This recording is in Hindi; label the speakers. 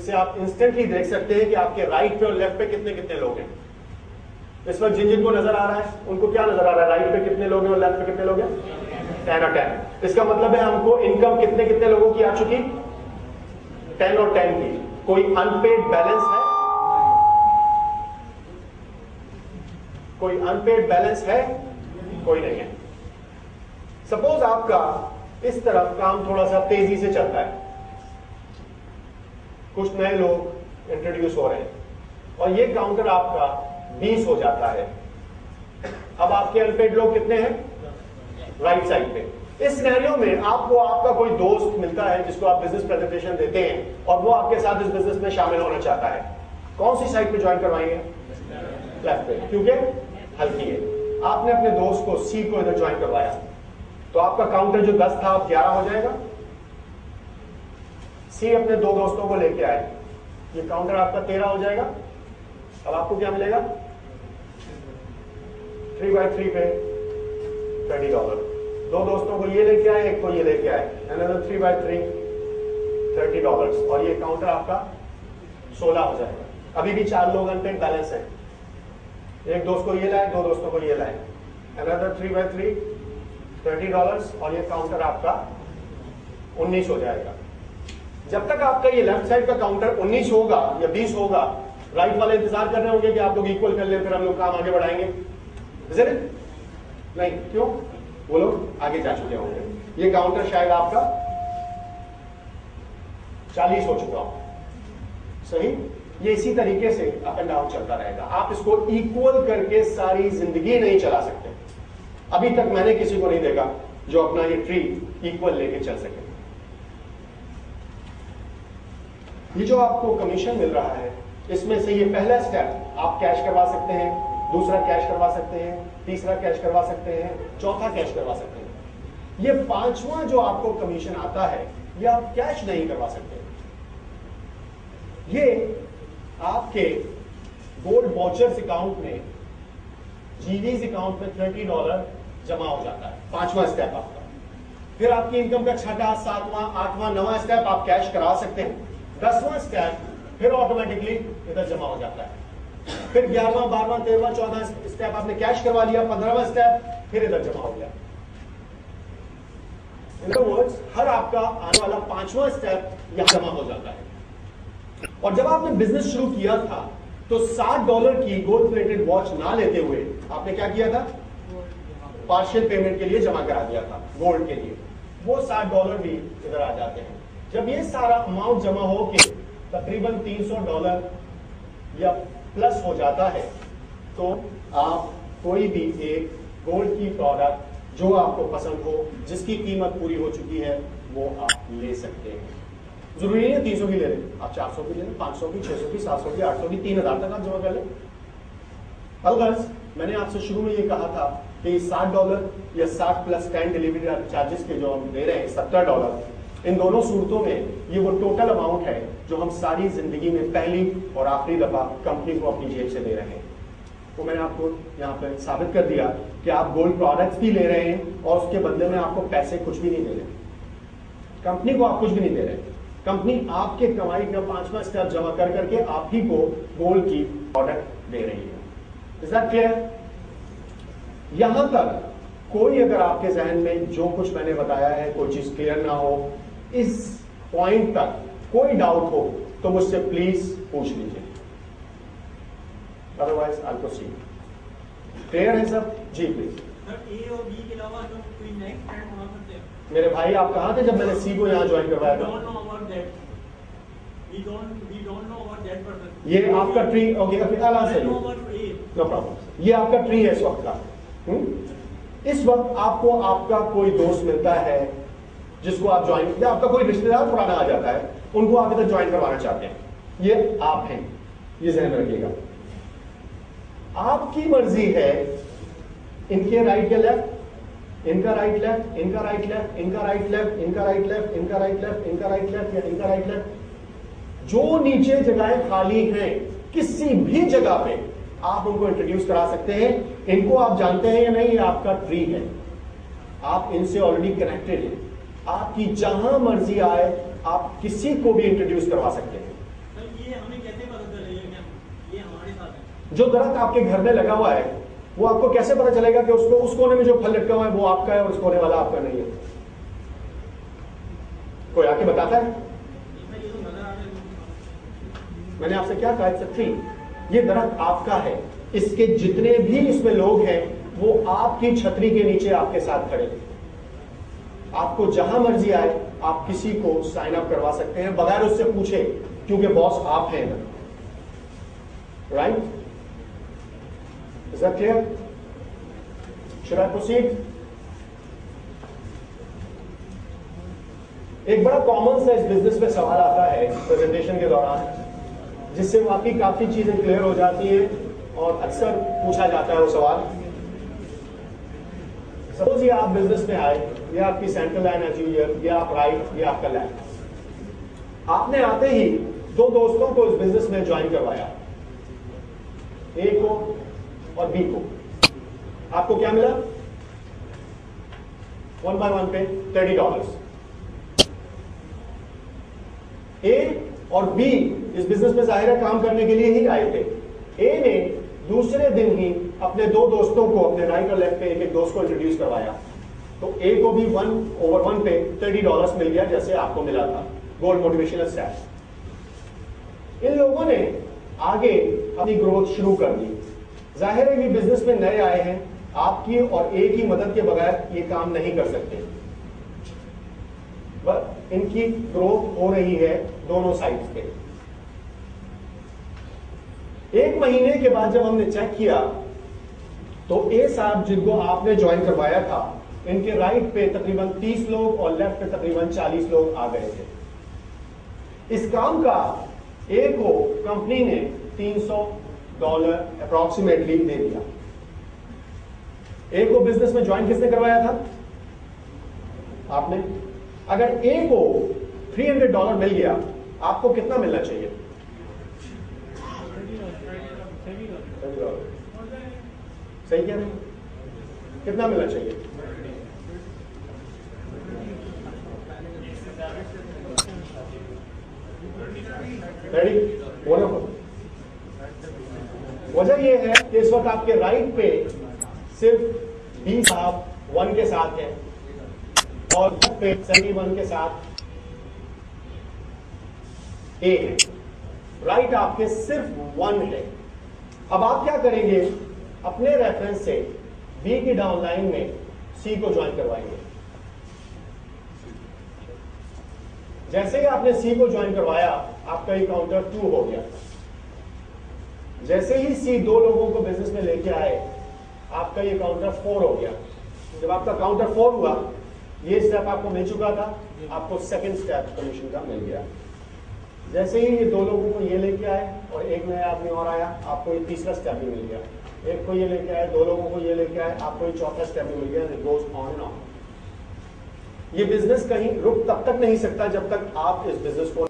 Speaker 1: से आप इंस्टेंटली देख सकते हैं कि आपके राइट पे और लेफ्ट पे कितने कितने लोग हैं। इस वक्त जिन जिनको नजर आ रहा है उनको क्या नजर आ रहा है, राइट पे कितने लोग हैं और लेफ्ट पे कितने लोग हैं, 10 और 10। इसका मतलब है हमको इनकम कितने कितने लोगों की आ चुकी, 10 और 10 की। कोई अनपेड बैलेंस है, कोई अनपेड बैलेंस है, कोई नहीं है। सपोज आपका इस तरफ काम थोड़ा सा तेजी से चलता है, कुछ नए लोग इंट्रोड्यूस हो रहे हैं और ये काउंटर आपका 20 हो जाता है। अब आपके अनपेड लोग कितने हैं, राइट साइड पे। इस सिनेरियो में आपको आपका कोई दोस्त मिलता है जिसको आप बिजनेस प्रेजेंटेशन देते हैं और वो आपके साथ इस बिजनेस में शामिल होना चाहता है। कौन सी साइड पे ज्वाइन करवाएंगे, लेफ्ट पे, क्योंकि हल्की है। आपने अपने दोस्त को सी को इधर ज्वाइन करवाया तो आपका काउंटर जो 10 था अब 11 हो जाएगा। सी अपने 2 दोस्तों को लेके आए, ये काउंटर आपका 13 हो जाएगा। अब आपको क्या मिलेगा, 3/3 पे $30। 2 दोस्तों को ये लेके आए, एक को ये लेके आए, another 3/3 $30 और ये काउंटर आपका 16 हो जाएगा। अभी भी 4 लोग अनपेड बैलेंस है। एक दोस्त को ये लाए, 2 दोस्तों को ये लाए, another 3/3 $30 और ये काउंटर आपका 19 हो जाएगा। जब तक आपका ये लेफ्ट साइड का काउंटर 19 होगा या 20 होगा, राइट वाले इंतजार कर रहे होंगे कि आप लोग इक्वल कर ले, फिर हम लोग काम आगे बढ़ाएंगे। नहीं, क्यों, वो लोग आगे जा चुके होंगे। ये काउंटर शायद आपका 40 हो चुका हो, सही। ये इसी तरीके से अप एंड डाउन चलता रहेगा। आप इसको इक्वल करके सारी जिंदगी नहीं चला सकते। अभी तक मैंने किसी को नहीं देखा जो अपना ये ट्री इक्वल लेके चल सके। ये जो आपको कमीशन मिल रहा है, इसमें से ये पहला स्टेप आप कैश करवा सकते हैं, दूसरा कैश करवा सकते हैं, तीसरा कैश करवा सकते हैं, चौथा कैश करवा सकते हैं। ये 5वां जो आपको कमीशन आता है, ये आप कैश नहीं करवा सकते। ये आपके गोल्ड वाउचर्स अकाउंट में, जीवीज अकाउंट में $30 जमा हो जाता है। 5वां स्टेप आपका। फिर आपकी इनकम का 6वां, 7वां, 8वां, 9वां स्टेप आप कैश करा सकते हैं। 10वां स्टेप फिर ऑटोमेटिकली इधर जमा हो जाता है। फिर 11वां, 12वां, 13वां, 14वां स्टेप आपने कैश करवा लिया। 15वां स्टेप फिर इधर जमा हो गया। इन अदर वर्ड्स, हर आपका आने वाला 5वां स्टेप यहां जमा हो जाता है। और जब आपने बिजनेस शुरू किया था तो $60 की गोल्ड प्लेटेड वॉच ना लेते हुए आपने क्या किया था, पार्शियल पेमेंट के लिए जमा करा दिया था गोल्ड के लिए। वो $60 भी इधर आ जाते हैं। जब ये सारा अमाउंट जमा हो के तकरीबन $300 या प्लस हो जाता है तो आप कोई भी एक गोल्ड की प्रोडक्ट जो आपको पसंद हो, जिसकी कीमत पूरी हो चुकी है, वो आप ले सकते हैं। जरूरी नहीं है 300 की ले लें, आप 400 की ले लें, 500 की, 600 की, 700 की, 800 की, 3000 तक आप जमा कर लें। अलगर्ज मैंने आपसे शुरू में ये कहा था कि $60 या 60 + 10 डिलीवरी चार्जेस के जो हम दे रहे हैं $70, इन दोनों सूरतों में ये वो टोटल अमाउंट है जो हम सारी जिंदगी में पहली और आखिरी दफा कंपनी को अपनी जेब से दे रहे हैं। तो मैंने आपको यहाँ पे साबित कर दिया कि आप गोल्ड प्रोडक्ट्स भी ले रहे हैं और उसके बदले में आपको पैसे कुछ भी नहीं दे रहे, कंपनी को आप कुछ भी नहीं दे रहे। कंपनी आपके कमाई का 5वां स्टेप जमा कर करके आप ही को गोल्ड की प्रोडक्ट दे रही है। Is that clear? यहां तक कोई अगर आपके जहन में जो कुछ मैंने बताया है कोई चीज क्लियर ना हो, इस पॉइंट तक कोई डाउट हो तो मुझसे प्लीज पूछ लीजिए, अदरवाइज आई प्रोसीड। क्लियर है सब? जी प्लीज।
Speaker 2: ए और बी के अलावा जो कोई नेक्स्ट फ्रेंड होना करते हैं।
Speaker 1: मेरे भाई आप कहां थे जब मैंने सी को यहां ज्वाइन करवाया था? ये आपका tree, okay okay, no problem. ये आपका ट्री है इस वक्त का। इस वक्त आपको आपका कोई दोस्त मिलता है जिसको आप ज्वाइन, या आपका कोई रिश्तेदार पुराना आ जाता है, उनको आप इधर ज्वाइन करवाना चाहते हैं। ये आप हैं, ये ध्यान में रखिएगा। आपकी मर्जी है इनके राइट या लेफ्ट, इनका राइट लेफ्ट, इनका राइट लेफ्ट, इनका राइट लेफ्ट, इनका राइट लेफ्ट, इनका राइट लेफ्ट, इनका राइट लेफ्ट या इनका राइट लेफ्ट। जो नीचे जगहें खाली हैं किसी भी जगह पे आप उनको इंट्रोड्यूस करा सकते हैं। इनको आप जानते हैं या नहीं, ये आपका ट्री है, आप इनसे ऑलरेडी कनेक्टेड हैं। आपकी जहां मर्जी आए आप किसी को भी इंट्रोड्यूस करवा सकते हैं। जो दरख्त आपके घर में लगा हुआ है वो आपको कैसे पता चलेगा कि उसको उस कोने में जो फल लटका हुआ है वो आपका है और उस कोने वाला आपका नहीं है? कोई आके बताता है? मैंने आपसे क्या कहा? It's a tree. ये दरख्त आपका है, इसके जितने भी इसमें लोग हैं वो आपकी छतरी के नीचे आपके साथ खड़े हैं। आपको जहां मर्जी आए आप किसी को साइन अप करवा सकते हैं बगैर उससे पूछे, क्योंकि बॉस आप हैं ना। Right? Is that clear? Should I proceed? एक बड़ा कॉमन सा इस बिजनेस में सवाल आता है प्रेजेंटेशन के दौरान, जिससे आपकी काफी चीजें क्लियर हो जाती हैं और अक्सर पूछा जाता है वो सवाल। सपोज ये आप बिजनेस में आए, ये आपकी सेंट्रल लाइन एज यूजुअल, ये आप राइट, ये आपका लेफ्ट। आपने आते ही दो दोस्तों को इस बिजनेस में ज्वाइन करवाया, ए को और बी को। आपको क्या मिला? 1 by 1 पे $30। ए और बी इस बिजनेस में जाहिर है काम करने के लिए ही आए थे। ए ने दूसरे दिन ही अपने दो दोस्तों को, अपने राइट और लेफ्ट पे एक एक दोस्त को इंट्रोड्यूस करवाया, तो ए को भी 1/1 पे $30 मिल गया, जैसे आपको मिला था। Gold motivational stat. इन लोगों ने आगे अपनी ग्रोथ शुरू कर दी। जाहिर है कि बिजनेस में नए आए हैं, आपकी और ए की मदद के बगैर ये काम नहीं कर सकते। बस इनकी ग्रोथ हो रही है दोनों साइड्स पे। एक महीने के बाद जब हमने चेक किया तो ए साहब जिनको आपने ज्वाइन करवाया था, इनके राइट पे तकरीबन 30 लोग और लेफ्ट पे तकरीबन 40 लोग आ गए थे। इस काम का ए को कंपनी ने $300 अप्रोक्सीमेटली दे दिया। ए को बिजनेस में ज्वाइन किसने करवाया था? आपने। अगर ए को $300 मिल गया, आपको कितना मिलना चाहिए? सही कह रहे हैं? कितना मिलना चाहिए? रेडी? वजह यह है कि इस वक्त आपके राइट पे सिर्फ बी साहब 1 के साथ है और लेफ्ट पे 71 के साथ ए है। राइट आपके सिर्फ 1 है। अब आप क्या करेंगे? अपने रेफरेंस से बी की डाउनलाइन में सी को ज्वाइन करवाएंगे। जैसे ही आपने सी को ज्वाइन करवाया, आपका ये काउंटर 2 हो गया। जैसे ही सी 2 लोगों को बिजनेस में लेके आए, आपका ये काउंटर 4 हो गया। जब आपका काउंटर 4 हुआ, ये स्टेप आपको मिल चुका था, आपको सेकंड स्टेप कमीशन का मिल गया। जैसे ही ये 2 लोगों को ये लेके आए और एक नया आदमी और आया, आपको ये तीसरा स्टेप भी मिल गया। एक को ये लेके आए, 2 लोगों को ये लेके आए, आपको ये चौथा स्टेप भी मिल गया। It goes on and on. ये बिजनेस कहीं रुक तब तक नहीं सकता जब तक आप इस बिजनेस को